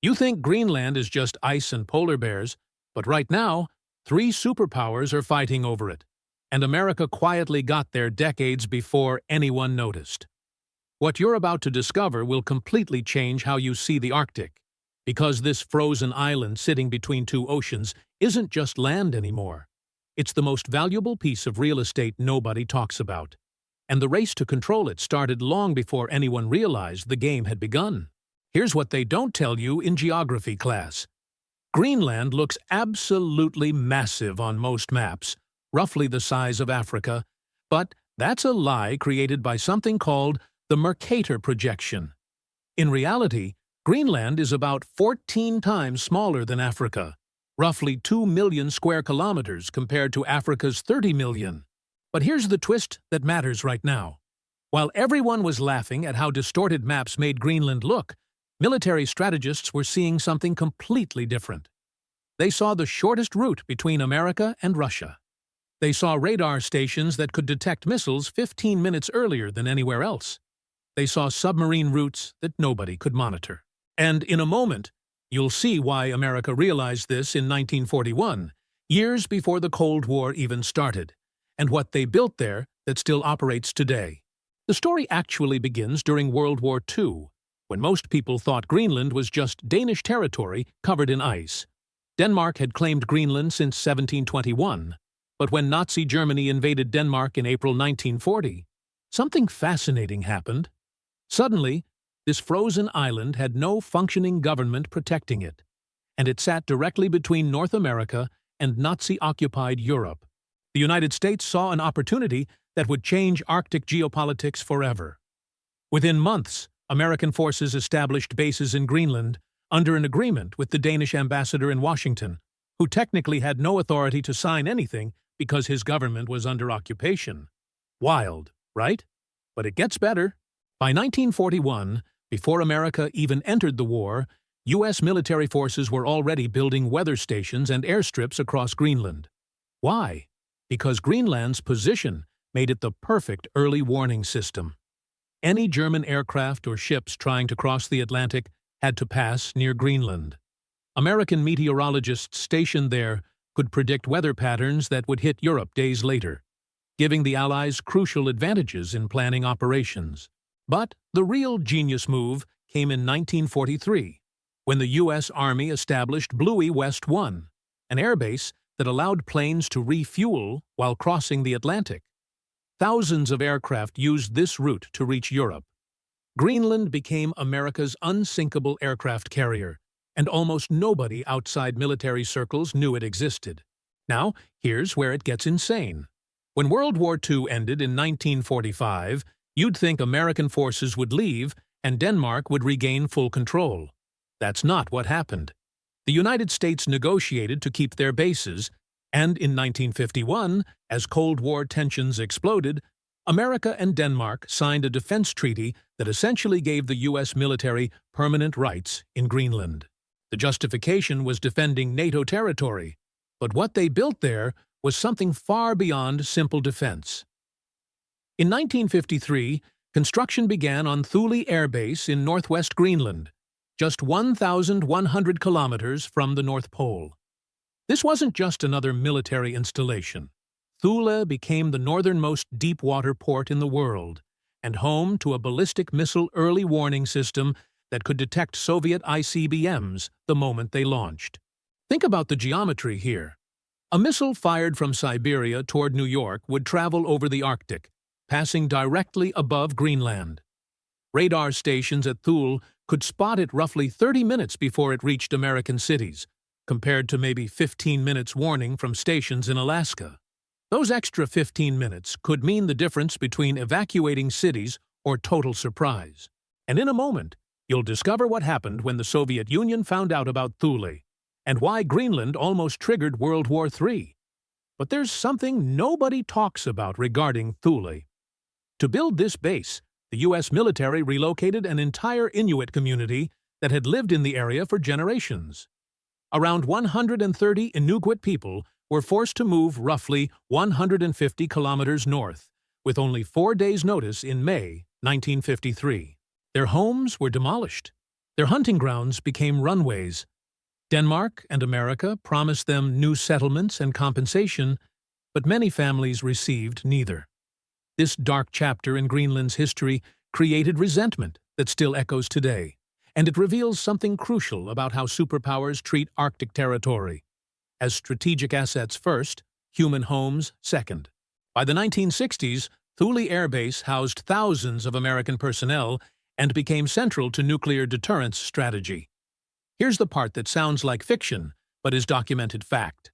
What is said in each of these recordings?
You think Greenland is just ice and polar bears, but right now, three superpowers are fighting over it, and America quietly got there decades before anyone noticed. What you're about to discover will completely change how you see the Arctic, because this frozen island sitting between two oceans isn't just land anymore. It's the most valuable piece of real estate nobody talks about, and the race to control it started long before anyone realized the game had begun. Here's what they don't tell you in geography class. Greenland looks absolutely massive on most maps, roughly the size of Africa, but that's a lie created by something called the Mercator projection. In reality, Greenland is about 14 times smaller than Africa, roughly 2 million square kilometers compared to Africa's 30 million. But here's the twist that matters right now. While everyone was laughing at how distorted maps made Greenland look, military strategists were seeing something completely different. They saw the shortest route between America and Russia. They saw radar stations that could detect missiles 15 minutes earlier than anywhere else. They saw submarine routes that nobody could monitor. And in a moment, you'll see why America realized this in 1941, years before the Cold War even started, and what they built there that still operates today. The story actually begins during World War II, when most people thought Greenland was just Danish territory covered in ice. Denmark had claimed Greenland since 1721, but when Nazi Germany invaded Denmark in April 1940, something fascinating happened. Suddenly, this frozen island had no functioning government protecting it, and it sat directly between North America and Nazi-occupied Europe. The United States saw an opportunity that would change Arctic geopolitics forever. Within months, American forces established bases in Greenland under an agreement with the Danish ambassador in Washington, who technically had no authority to sign anything because his government was under occupation. Wild, right? But it gets better. By 1941, before America even entered the war, U.S. military forces were already building weather stations and airstrips across Greenland. Why? Because Greenland's position made it the perfect early warning system. Any German aircraft or ships trying to cross the Atlantic had to pass near Greenland. American meteorologists stationed there could predict weather patterns that would hit Europe days later, giving the Allies crucial advantages in planning operations. But the real genius move came in 1943, when the U.S. Army established Bluey West 1, an airbase that allowed planes to refuel while crossing the Atlantic. Thousands of aircraft used this route to reach Europe. Greenland became America's unsinkable aircraft carrier, and almost nobody outside military circles knew it existed. Now, here's where it gets insane. When World War II ended in 1945, you'd think American forces would leave and Denmark would regain full control. That's not what happened. The United States negotiated to keep their bases, and in 1951, as Cold War tensions exploded, America and Denmark signed a defense treaty that essentially gave the U.S. military permanent rights in Greenland. The justification was defending NATO territory, but what they built there was something far beyond simple defense. In 1953, construction began on Thule Air Base in northwest Greenland, just 1,100 kilometers from the North Pole. This wasn't just another military installation. Thule became the northernmost deep-water port in the world and home to a ballistic missile early warning system that could detect Soviet ICBMs the moment they launched. Think about the geometry here. A missile fired from Siberia toward New York would travel over the Arctic, passing directly above Greenland. Radar stations at Thule could spot it roughly 30 minutes before it reached American cities, compared to maybe 15 minutes warning from stations in Alaska. Those extra 15 minutes could mean the difference between evacuating cities or total surprise. And in a moment, you'll discover what happened when the Soviet Union found out about Thule, and why Greenland almost triggered World War III. But there's something nobody talks about regarding Thule. To build this base, the U.S. military relocated an entire Inuit community that had lived in the area for generations. Around 130 Inuit people were forced to move roughly 150 kilometers north, with only 4 days' notice in May 1953. Their homes were demolished. Their hunting grounds became runways. Denmark and America promised them new settlements and compensation, but many families received neither. This dark chapter in Greenland's history created resentment that still echoes today, and it reveals something crucial about how superpowers treat Arctic territory. As strategic assets first, human homes second. By the 1960s, Thule Air Base housed thousands of American personnel and became central to nuclear deterrence strategy. Here's the part that sounds like fiction, but is documented fact.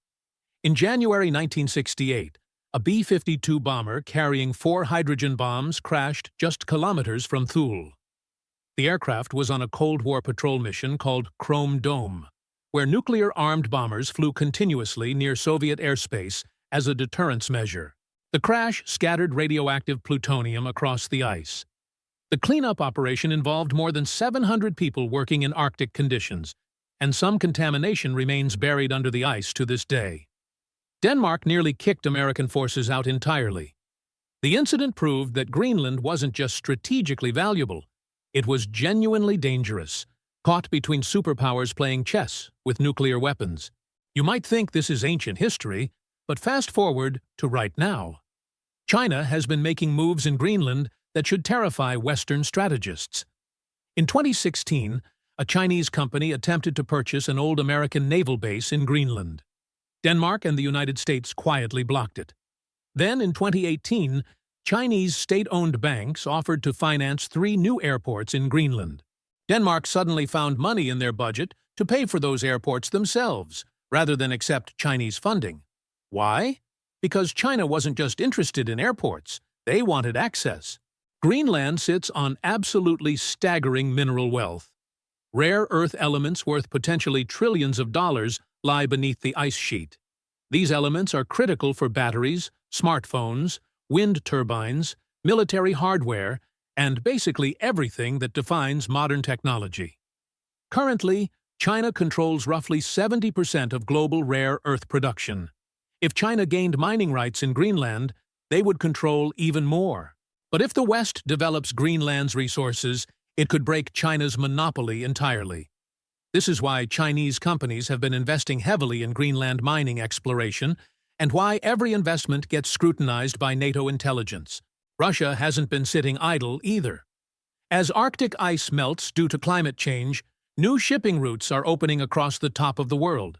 In January 1968, a B-52 bomber carrying 4 hydrogen bombs crashed just kilometers from Thule. The aircraft was on a Cold War patrol mission called Chrome Dome, where nuclear-armed bombers flew continuously near Soviet airspace as a deterrence measure. The crash scattered radioactive plutonium across the ice. The cleanup operation involved more than 700 people working in Arctic conditions, and some contamination remains buried under the ice to this day. Denmark nearly kicked American forces out entirely. The incident proved that Greenland wasn't just strategically valuable, it was genuinely dangerous, caught between superpowers playing chess with nuclear weapons. You might think this is ancient history, but fast forward to right now. China has been making moves in Greenland that should terrify Western strategists. In 2016, a Chinese company attempted to purchase an old American naval base in Greenland. Denmark and the United States quietly blocked it. Then, in 2018, Chinese state-owned banks offered to finance 3 new airports in Greenland. Denmark suddenly found money in their budget to pay for those airports themselves, rather than accept Chinese funding. Why? Because China wasn't just interested in airports, they wanted access. Greenland sits on absolutely staggering mineral wealth. Rare earth elements worth potentially trillions of dollars lie beneath the ice sheet. These elements are critical for batteries, smartphones, wind turbines, military hardware, and basically everything that defines modern technology. Currently, China controls roughly 70% of global rare earth production. If China gained mining rights in Greenland, they would control even more. But if the West develops Greenland's resources, it could break China's monopoly entirely. This is why Chinese companies have been investing heavily in Greenland mining exploration, and why every investment gets scrutinized by NATO intelligence. Russia hasn't been sitting idle either. As Arctic ice melts due to climate change, new shipping routes are opening across the top of the world.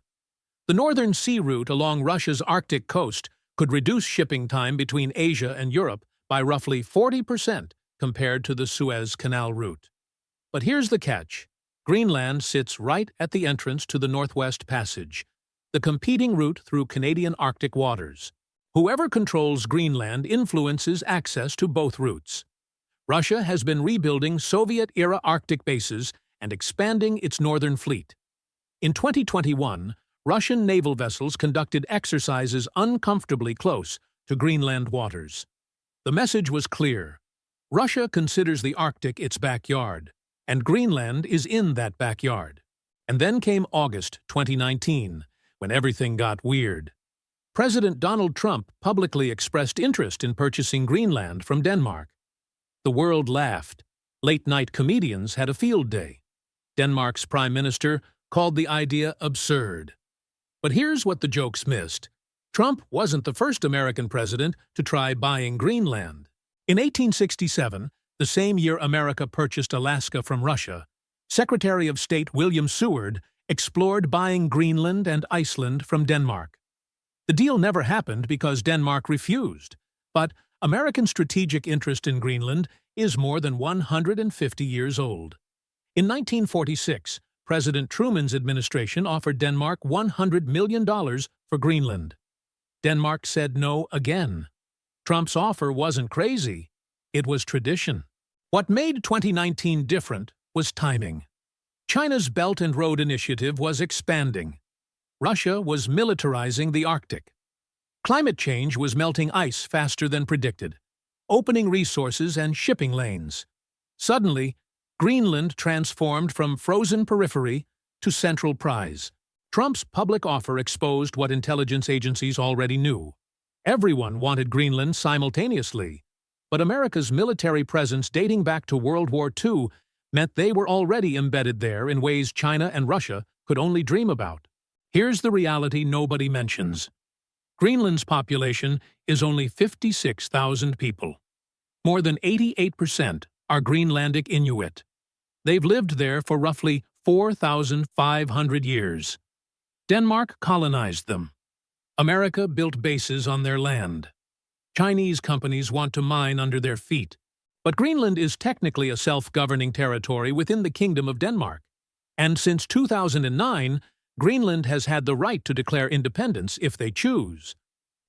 The northern sea route along Russia's Arctic coast could reduce shipping time between Asia and Europe by roughly 40% compared to the Suez Canal route. But here's the catch. Greenland sits right at the entrance to the Northwest Passage, the competing route through Canadian Arctic waters. Whoever controls Greenland influences access to both routes. Russia has been rebuilding Soviet-era Arctic bases and expanding its northern fleet. In 2021, Russian naval vessels conducted exercises uncomfortably close to Greenland waters. The message was clear. Russia considers the Arctic its backyard, and Greenland is in that backyard. And then came August 2019, when everything got weird. President Donald Trump publicly expressed interest in purchasing Greenland from Denmark. The world laughed. Late-night comedians had a field day. Denmark's prime minister called the idea absurd. But here's what the jokes missed. Trump wasn't the first American president to try buying Greenland. In 1867, the same year America purchased Alaska from Russia, Secretary of State William Seward explored buying Greenland and Iceland from Denmark. The deal never happened because Denmark refused, but American strategic interest in Greenland is more than 150 years old. In 1946, President Truman's administration offered Denmark $100 million for Greenland. Denmark said no again. Trump's offer wasn't crazy, it was tradition. What made 2019 different was timing. China's Belt and Road Initiative was expanding. Russia was militarizing the Arctic. Climate change was melting ice faster than predicted, opening resources and shipping lanes. Suddenly, Greenland transformed from frozen periphery to central prize. Trump's public offer exposed what intelligence agencies already knew. Everyone wanted Greenland simultaneously, but America's military presence dating back to World War II meant they were already embedded there in ways China and Russia could only dream about. Here's the reality nobody mentions. Greenland's population is only 56,000 people. More than 88% are Greenlandic Inuit. They've lived there for roughly 4,500 years. Denmark colonized them. America built bases on their land. Chinese companies want to mine under their feet. But Greenland is technically a self-governing territory within the Kingdom of Denmark. And since 2009, Greenland has had the right to declare independence if they choose.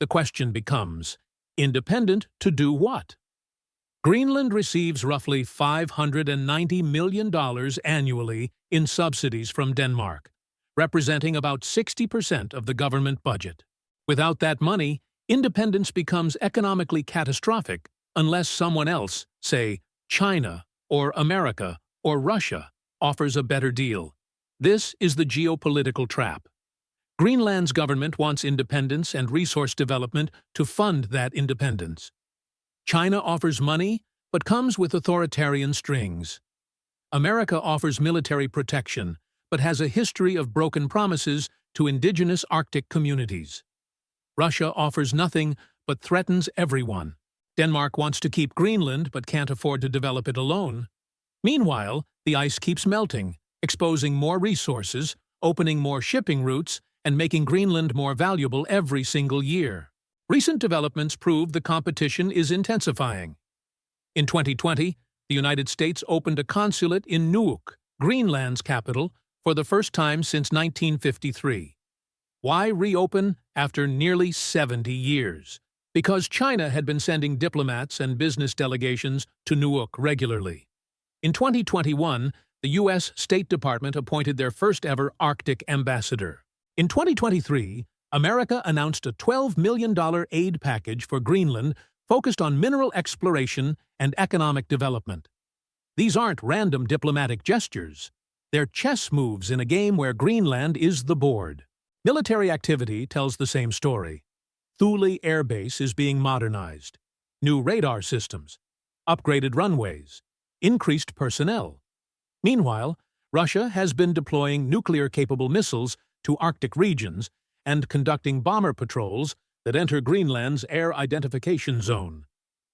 The question becomes, independent to do what? Greenland receives roughly $590 million annually in subsidies from Denmark, representing about 60% of the government budget. Without that money, independence becomes economically catastrophic unless someone else, say China or America or Russia, offers a better deal. This is the geopolitical trap. Greenland's government wants independence and resource development to fund that independence. China offers money, but comes with authoritarian strings. America offers military protection, but has a history of broken promises to indigenous Arctic communities. Russia offers nothing, but threatens everyone. Denmark wants to keep Greenland, but can't afford to develop it alone. Meanwhile, the ice keeps melting, exposing more resources, opening more shipping routes, and making Greenland more valuable every single year. Recent developments prove the competition is intensifying. In 2020, the United States opened a consulate in Nuuk, Greenland's capital, for the first time since 1953. Why reopen after nearly 70 years? Because China had been sending diplomats and business delegations to Nuuk regularly. In 2021, the U.S. State Department appointed their first-ever Arctic ambassador. In 2023, America announced a $12 million aid package for Greenland focused on mineral exploration and economic development. These aren't random diplomatic gestures. They're chess moves in a game where Greenland is the board. Military activity tells the same story. Thule Air Base is being modernized. New radar systems, upgraded runways, increased personnel. Meanwhile, Russia has been deploying nuclear-capable missiles to Arctic regions and conducting bomber patrols that enter Greenland's air identification zone.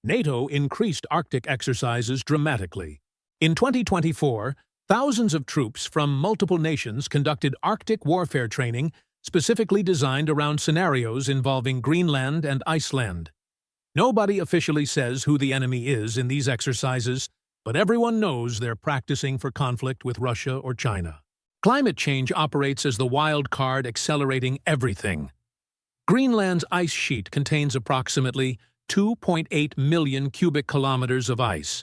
NATO increased Arctic exercises dramatically. In 2024, thousands of troops from multiple nations conducted Arctic warfare training specifically designed around scenarios involving Greenland and Iceland. Nobody officially says who the enemy is in these exercises, but everyone knows they're practicing for conflict with Russia or China. Climate change operates as the wild card accelerating everything. Greenland's ice sheet contains approximately 2.8 million cubic kilometers of ice.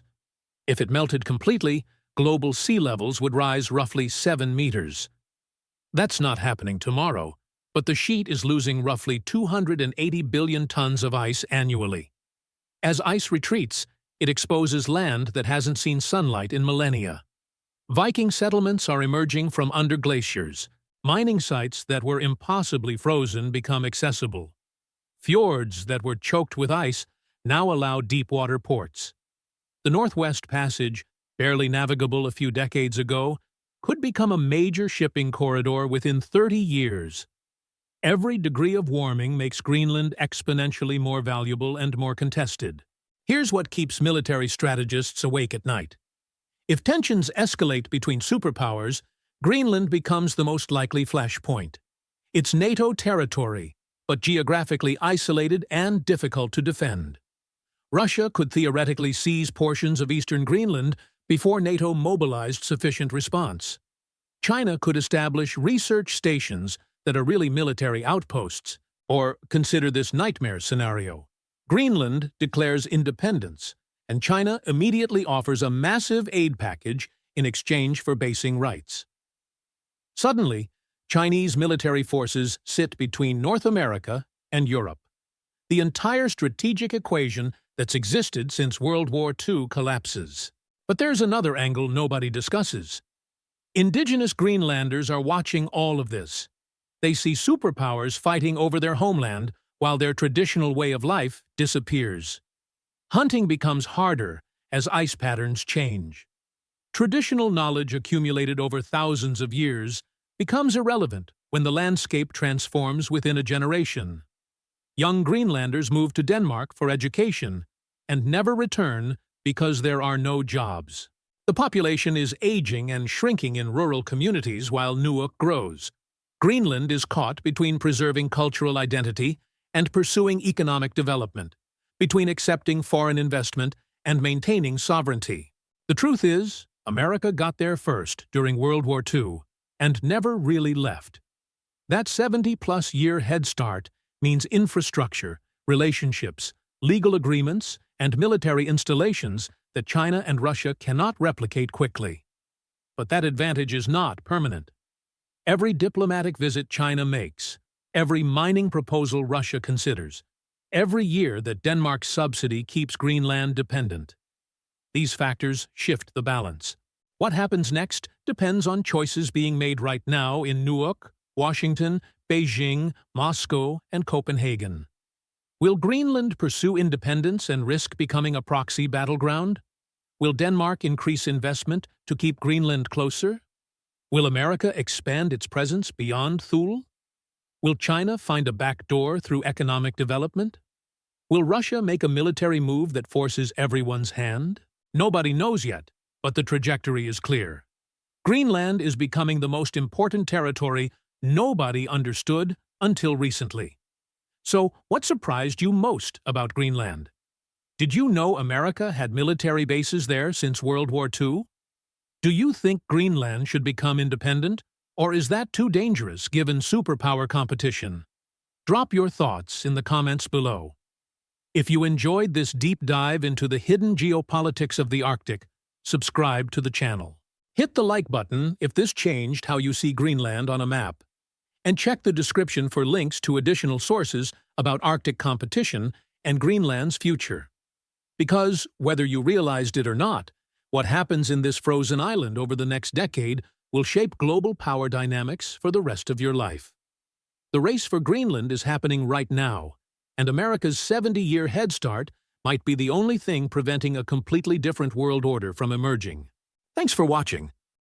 If it melted completely, global sea levels would rise roughly 7 meters. That's not happening tomorrow, but the sheet is losing roughly 280 billion tons of ice annually. As ice retreats, it exposes land that hasn't seen sunlight in millennia. Viking settlements are emerging from under glaciers. Mining sites that were impossibly frozen become accessible. Fjords that were choked with ice now allow deep-water ports. The Northwest Passage, barely navigable a few decades ago, could become a major shipping corridor within 30 years. Every degree of warming makes Greenland exponentially more valuable and more contested. Here's what keeps military strategists awake at night. If tensions escalate between superpowers, Greenland becomes the most likely flashpoint. It's NATO territory, but geographically isolated and difficult to defend. Russia could theoretically seize portions of eastern Greenland before NATO mobilized sufficient response. China could establish research stations that are really military outposts, or consider this nightmare scenario. Greenland declares independence, and China immediately offers a massive aid package in exchange for basing rights. Suddenly, Chinese military forces sit between North America and Europe. The entire strategic equation that's existed since World War II collapses. But there's another angle nobody discusses. Indigenous Greenlanders are watching all of this. They see superpowers fighting over their homeland while their traditional way of life disappears. Hunting becomes harder as ice patterns change. Traditional knowledge accumulated over thousands of years becomes irrelevant when the landscape transforms within a generation. Young Greenlanders move to Denmark for education and never return because there are no jobs. The population is aging and shrinking in rural communities while Nuuk grows. Greenland is caught between preserving cultural identity and pursuing economic development, between accepting foreign investment and maintaining sovereignty. The truth is, America got there first during World War II and never really left. That 70-plus year head start means infrastructure, relationships, legal agreements, and military installations that China and Russia cannot replicate quickly. But that advantage is not permanent. Every diplomatic visit China makes, every mining proposal Russia considers, every year that Denmark's subsidy keeps Greenland dependent. These factors shift the balance. What happens next depends on choices being made right now in Nuuk, Washington, Beijing, Moscow, and Copenhagen. Will Greenland pursue independence and risk becoming a proxy battleground? Will Denmark increase investment to keep Greenland closer? Will America expand its presence beyond Thule? Will China find a back door through economic development? Will Russia make a military move that forces everyone's hand? Nobody knows yet, but the trajectory is clear. Greenland is becoming the most important territory nobody understood until recently. So, what surprised you most about Greenland? Did you know America had military bases there since World War II? Do you think Greenland should become independent, or is that too dangerous given superpower competition? Drop your thoughts in the comments below. If you enjoyed this deep dive into the hidden geopolitics of the Arctic, subscribe to the channel. Hit the like button if this changed how you see Greenland on a map. And check the description for links to additional sources about Arctic competition and Greenland's future. Because, whether you realized it or not, what happens in this frozen island over the next decade will shape global power dynamics for the rest of your life. The race for Greenland is happening right now, and America's 70-year head start might be the only thing preventing a completely different world order from emerging. Thanks for watching.